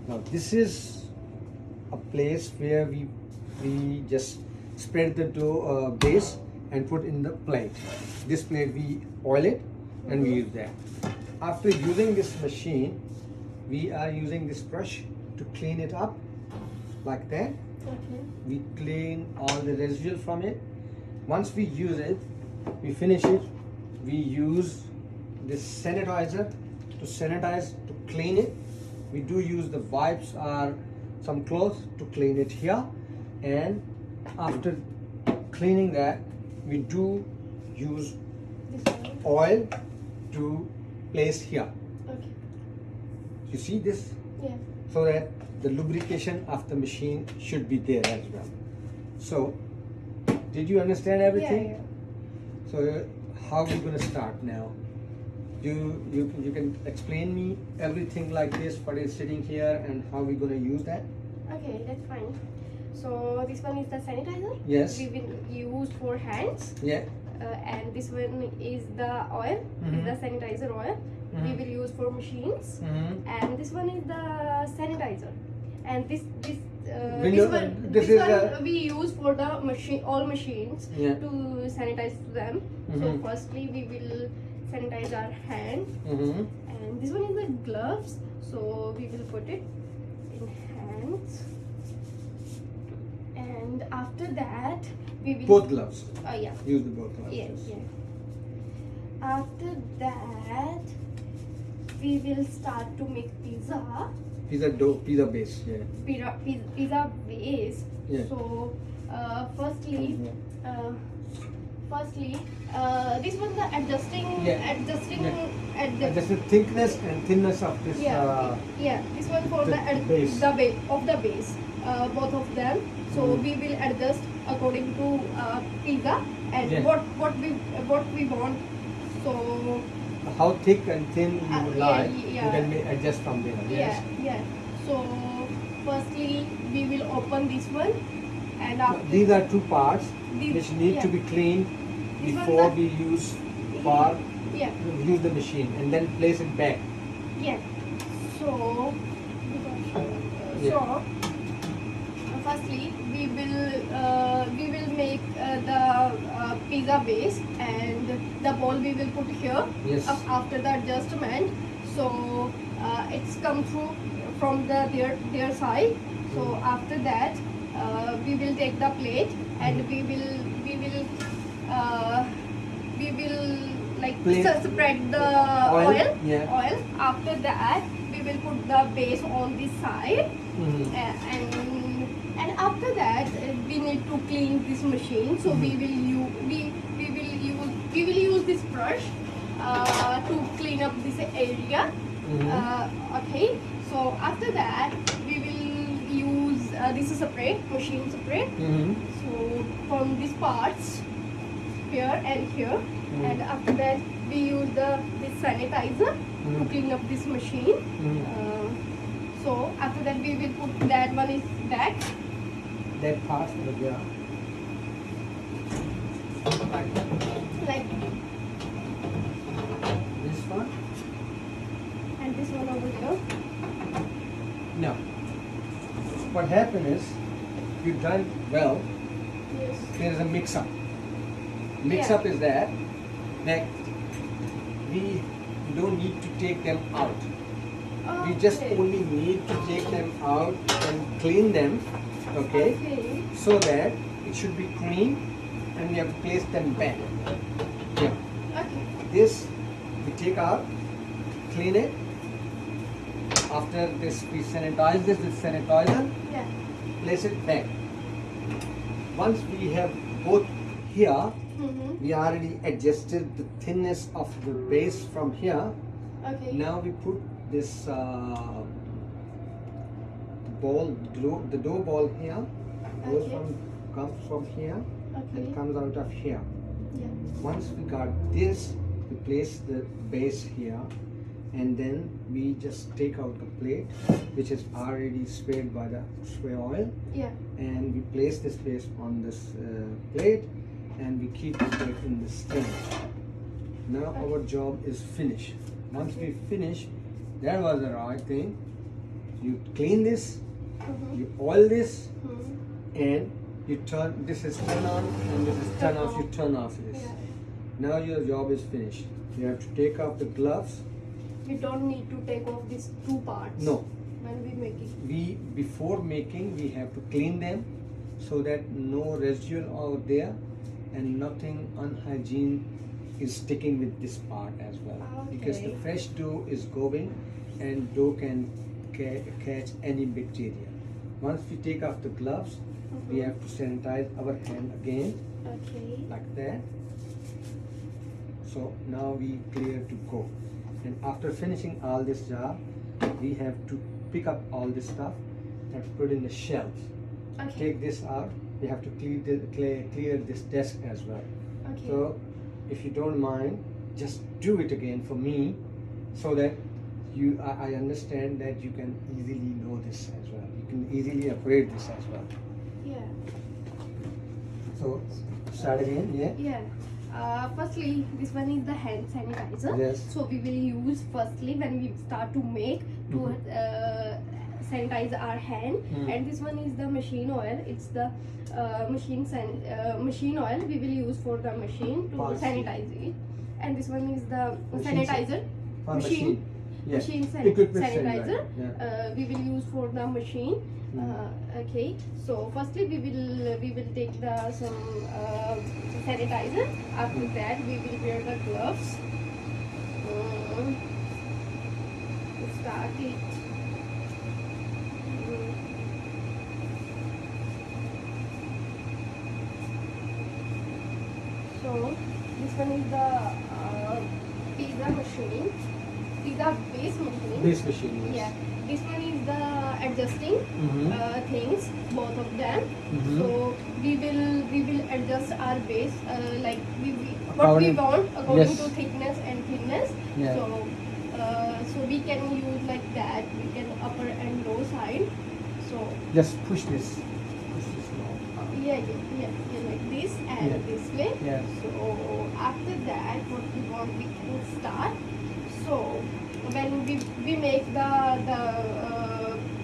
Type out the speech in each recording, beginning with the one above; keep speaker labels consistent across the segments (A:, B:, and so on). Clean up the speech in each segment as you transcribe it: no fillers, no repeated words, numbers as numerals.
A: Now this is a place where we just spread the dough base and put in the plate. This plate we oil it and we use that. After using this machine, we are using this brush to clean it up like that.
B: Okay.
A: We clean all the residual from it. Once we use it, we finish it, we use this sanitizer to sanitize, to clean it. We do use the wipes or some cloth to clean it here, and after cleaning that, we do use
B: This one.
A: oil to place here.
B: Okay.
A: You see this?
B: Yeah.
A: So that the lubrication of the machine should be there as well. So, did you understand everything?
B: Yeah.
A: So, how are we going to start now? You can explain me everything like this, what is sitting here, and how we going to use that?
B: Okay, that's fine. So this one is the sanitizer.
A: Yes.
B: We will use for hands.
A: Yeah.
B: And this one is the oil,
A: Mhm.
B: the sanitizer oil. We
A: Mhm.
B: will use for machines.
A: Mm-hmm.
B: And this one is the sanitizer. And this
A: We
B: this
A: know-
B: one
A: this
B: this
A: is
B: one we use for the machine, all machines,
A: Yeah.
B: to sanitize them. So
A: Mhm.
B: firstly we will sanitize our hand.
A: Mm-hmm.
B: And this one is the gloves. So we will put it in hands. And after that we will
A: Both gloves.
B: yeah.
A: Use the both gloves.
B: Yes, yeah. After that, we will start to make pizza,
A: Pizza dough, pizza base. Yeah.
B: pizza base.
A: Yeah.
B: So, firstly, this one the adjusting,
A: Yeah. Just the thickness and thinness of this.
B: yeah. This one for
A: the
B: the
A: base.
B: the base of the base, both of them. So
A: Mm.
B: we will adjust according to pizza and
A: Yeah.
B: what we want. So
A: How thick and thin you would
B: yeah,
A: like,
B: yeah.
A: you can adjust from there. Yes.
B: yeah. So firstly we will open this one, and after
A: These are two parts
B: These-
A: which need to
B: yeah.
A: be cleaned
B: This one
A: before
B: the-
A: we use for
B: yeah.
A: use the machine, and then place it back.
B: Yeah. So,
A: Yeah.
B: firstly, we will make the pizza base, and the ball we will put here.
A: Yes.
B: After the adjustment, so it's come through from their side. So after that, we will take the plate and we will like
A: Plate.
B: spread the
A: Oil,
B: oil.
A: yeah.
B: Oil. After that, we will put the base on this side,
A: Mhm.
B: and after that we need to clean this machine. So we
A: Mhm.
B: will use this brush to clean up this area.
A: Mhm.
B: Okay. So after that we will use this is spray, machine spray.
A: Mhm.
B: So from these parts here and here, and after that we use this sanitizer to clean up this machine. So after that we will put that one is back.
A: That part over there.
B: Like
A: This one?
B: and this one over here.
A: No. What happened is, you've done well.
B: Yes.
A: There is a mix-up. Mix-up is that we don't need to take them out. We just
B: Okay.
A: only need to take them out and clean them, okay?
B: Okay.
A: So that it should be clean, and we have to place them back. Yeah.
B: Okay.
A: This we take out, clean it. After this, we sanitize this with sanitizer,
B: Yeah.
A: place it back. Once we have both here,
B: Mm-hmm.
A: we already adjusted the thinness of the base from here.
B: Okay.
A: Now we put this ball, the dough ball here,
B: Okay.
A: comes from here
B: Okay.
A: and comes out of here.
B: Yeah.
A: Once we got this, we place the base here, and then we just take out the plate, which is already sprayed by the spray oil,
B: Yeah.
A: and we place this base on this plate, and we keep the plate in the stand. Now our job is finished. Once we finish, that was the right thing. You clean this,
B: Mhm.
A: you oil this,
B: Mhm.
A: and you turn. This is turn on, and this is turn off. You turn off this.
B: Yeah.
A: Now your job is finished. You have to take off the gloves.
B: We don't need to take off these two parts.
A: No,
B: When we make it.
A: before making we have to clean them so that no residual are there and nothing unhygiene is sticking with this part as well. Because the
B: Okay.
A: fresh dough is going and dough can catch any bacteria. Once we take off the gloves, we have to sanitize our hand again
B: Okay.
A: like that. So now we clear to go. And after finishing all this job, we have to pick up all this stuff and put in the shelves.
B: Okay.
A: Take this out. We have to clear this desk as well.
B: Okay.
A: So if you don't mind, just do it again for me, so that I understand that you can easily know this as well. You can easily operate this as well.
B: Yeah.
A: So start again. Yeah.
B: Yeah. Firstly, this one is the hand sanitizer.
A: Yes.
B: So we will use firstly when we start to make to sanitize our hand.
A: Mm.
B: And this one is the machine oil. It's the machine oil we will use for the machine to
A: Parts.
B: sanitize it. And this one is the
A: Machine
B: sanitizer.
A: For
B: Machine.
A: Yes.
B: Machine
A: Equipment
B: sanitizer.
A: Yeah.
B: We will use for the machine. Okay, so firstly we will take the some sanitizer. After that we will wear the gloves. To start it. So this one is the pizza machine, pizza base machine.
A: Base machine. Yes.
B: Yeah, this one is the adjusting things, both of them.
A: Mhm.
B: So we will adjust our base like what we
A: According-
B: want according
A: yes.
B: to thickness and thinness.
A: Yeah.
B: So we can use like that. We can upper and low side. So
A: Just push this. Push this now.
B: yeah, like this and
A: Yeah.
B: this way.
A: Yes.
B: So after that, what we want, we can start. So when we make the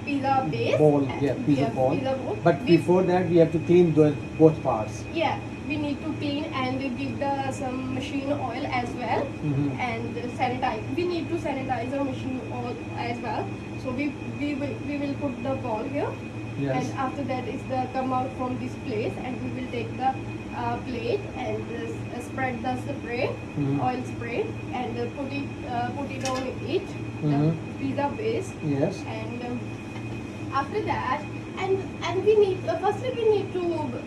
B: pizza base,
A: Bowl,
B: and-
A: yeah, pizza bowl.
B: pizza bowl.
A: But
B: we,
A: before that, we have to clean both parts.
B: yeah, we need to clean and give the some machine oil as well,
A: Mhm.
B: and sanitize. We need to sanitize our machine oil as well. So we will put the ball here.
A: Yes.
B: And after that is the come out from this place, and we will take the plate and spread the spray,
A: Mhm.
B: oil spray, and put it on it,
A: Mhm.
B: the pizza base.
A: Yes.
B: And after that, and we need firstly we need to,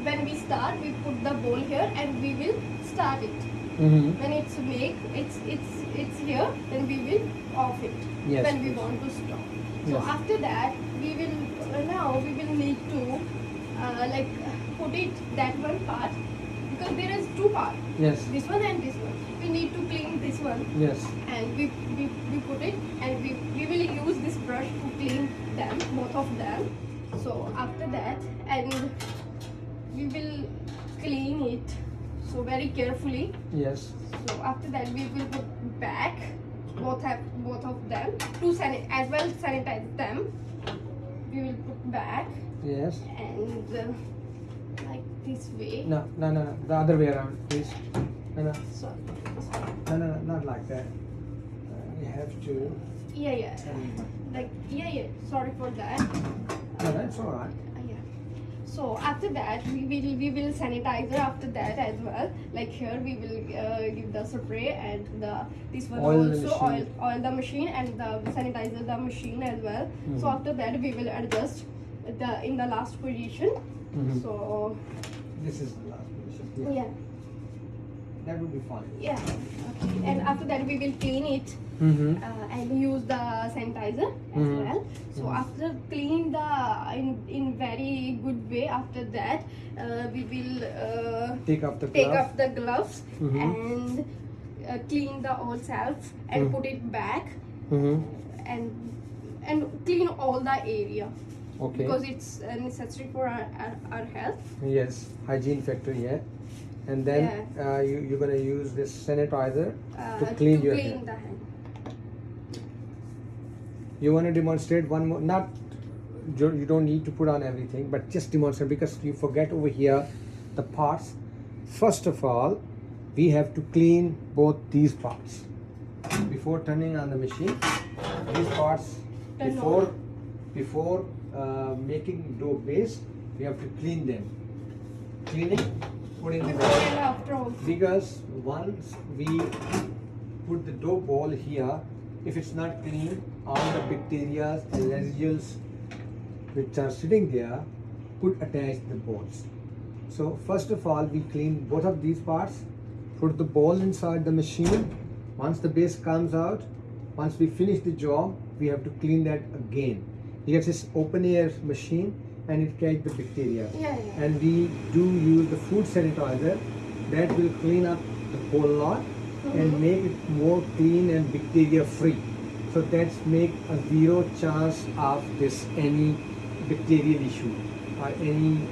B: when we start, we put the bowl here and we will start it.
A: Mm-hmm.
B: When it's here, then we will off it.
A: Yes,
B: When we
A: yes.
B: want to stop. So
A: Yes.
B: after that, we will now we will need to like put it that one part, because there is two parts.
A: Yes.
B: This one and this one. We need to clean this one,
A: Yes.
B: and we put it, and we will use this brush to clean them, both of them. So after that, and we will clean it so very carefully.
A: Yes.
B: So after that, we will put back both of them to sanitize them. We will put back
A: Yes.
B: and like this way.
A: No. The other way around, please. No.
B: Sorry.
A: No, not like that. We have to.
B: Yeah. Like yeah. Sorry for that.
A: No, that's all right.
B: Yeah. So after that, we will sanitizer after that as well. Like here we will give the spray and this one
A: Oil the
B: also
A: machine.
B: oil the machine, and the sanitizer the machine as well. So
A: Mhm.
B: after that we will adjust in the last position.
A: Mhm.
B: So
A: This is the last position.
B: yeah.
A: That will be fine.
B: Yeah. Okay. And after that we will clean it
A: Mm-hmm.
B: and use the sanitizer as
A: Mhm.
B: well. So
A: Mhm.
B: after clean the in very good way, after that we will
A: Take off the
B: take
A: glove.
B: off the gloves
A: Mhm.
B: and clean the all self and
A: Mhm.
B: put it back
A: Mm-hmm.
B: and clean all the area,
A: Okay.
B: because it's necessary for our health.
A: Yes. Hygiene factor, yeah. And then you're gonna use this sanitizer to clean your hand.
B: the hand.
A: You want to demonstrate one more? Not, you don't need to put on everything, but just demonstrate, because you forget over here the parts. First of all, we have to clean both these parts before turning on the machine. These parts,
B: Turn
A: before making dough base, we have to clean them. Cleaning, putting them
B: Before
A: in.
B: and after also.
A: Because once we put the dough ball here, if it's not clean, all the bacteria and residuals which are sitting there could attach the balls. So first of all, we clean both of these parts, put the ball inside the machine. Once the base comes out, once we finish the job, we have to clean that again. Because it's open air machine and it catches the bacteria.
B: Yeah.
A: And we do use the food sanitizer that will clean up the whole lot and make it more clean and bacteria free. So that's make a zero chance of this any bacterial issue or any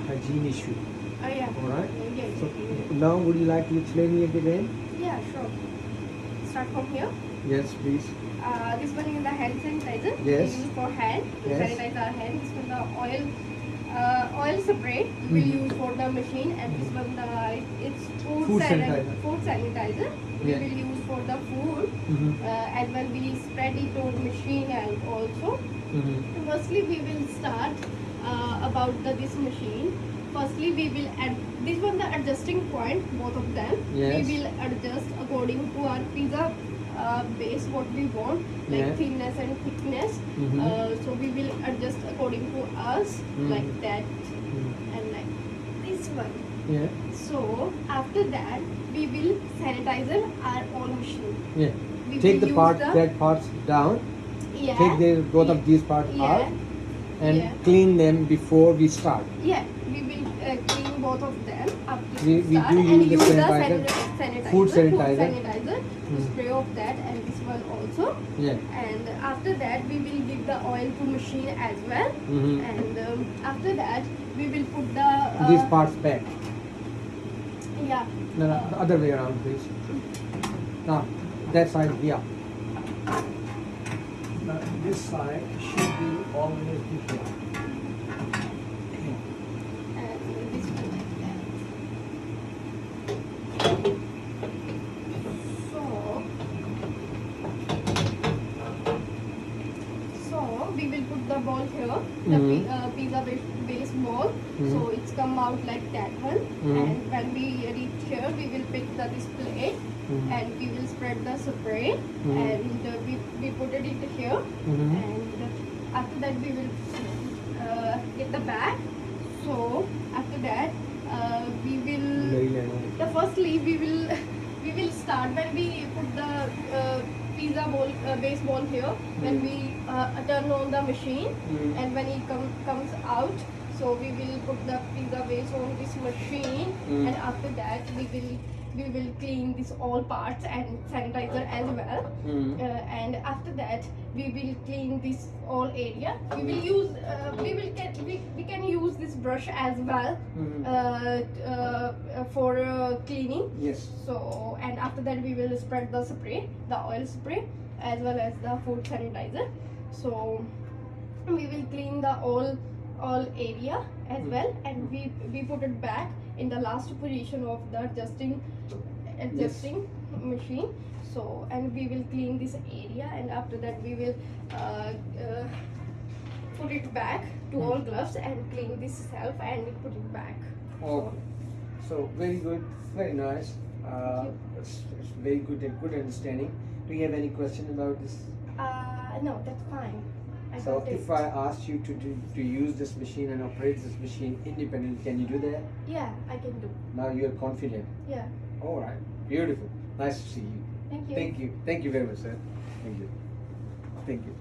A: hygiene issue.
B: Yeah.
A: All right.
B: Yeah.
A: So now would you like to explain it again?
B: Yeah, sure. Start from here.
A: Yes, please.
B: This one is the hand sanitizer.
A: Yes.
B: We use for hand to
A: Yes.
B: sanitize our hand. This one the oil spray we will use for the machine, and this one it's
A: Food sanitizer.
B: food sanitizer we
A: Yeah.
B: will use for the food, and when we spread it on machine. And also firstly we will start about this machine. Firstly we will add this one the adjusting point, both of them.
A: Yes.
B: We will adjust according to our pizza base what we want, like
A: Yeah.
B: thinness and thickness. So we will adjust according to us, like that and like this one.
A: Yeah.
B: So after that we will sanitize our own machine.
A: Yeah.
B: We
A: Take
B: will
A: the
B: use
A: part
B: the-
A: that parts down.
B: Yeah.
A: Take the both of these parts
B: Yeah.
A: out and
B: Yeah.
A: clean them before we start.
B: Yeah, we will clean both of them after
A: We
B: start
A: do
B: and
A: use the
B: use the
A: sanitizer,
B: sanitizer,
A: food sanitizer.
B: to spray of that, and this one also.
A: Yeah.
B: And after that we will give the oil to machine as well. And after that we will put the
A: These parts back.
B: yeah.
A: No, no, the other way around, please. Now, that side here. Now, this side should be always be here.
B: And this one like that. So we will put the ball here, the pizza base ball. So it's come out like that one. And when we reach here, we will pick this plate and we will spread the spray and we put it here. And after that we will get the bag. So after that we will firstly we will start when we put the pizza ball base ball here, when we turn on the machine, and when it comes out, so we will put the pizza base on this machine, and after that we will clean this all parts and sanitizer as well. And after that we will clean this all area. We will use we can use this brush as well for cleaning.
A: Yes.
B: So, and after that we will spread the spray, the oil spray, as well as the food sanitizer. So we will clean the all area as well, and we put it back in the last position of the adjusting machine. So, and we will clean this area, and after that we will put it back to all gloves and clean this self and put it back.
A: Okay. So very good, very nice. It's very good and good understanding. Do you have any question about this?
B: No, that's fine. I
A: So
B: got it.
A: if I asked you to use this machine and operate this machine independently, can you do that?
B: Yeah, I can do.
A: Now you are confident.
B: Yeah.
A: All right. Beautiful. Nice to see you.
B: Thank you.
A: Thank you. Thank you very much, sir. Thank you. Thank you.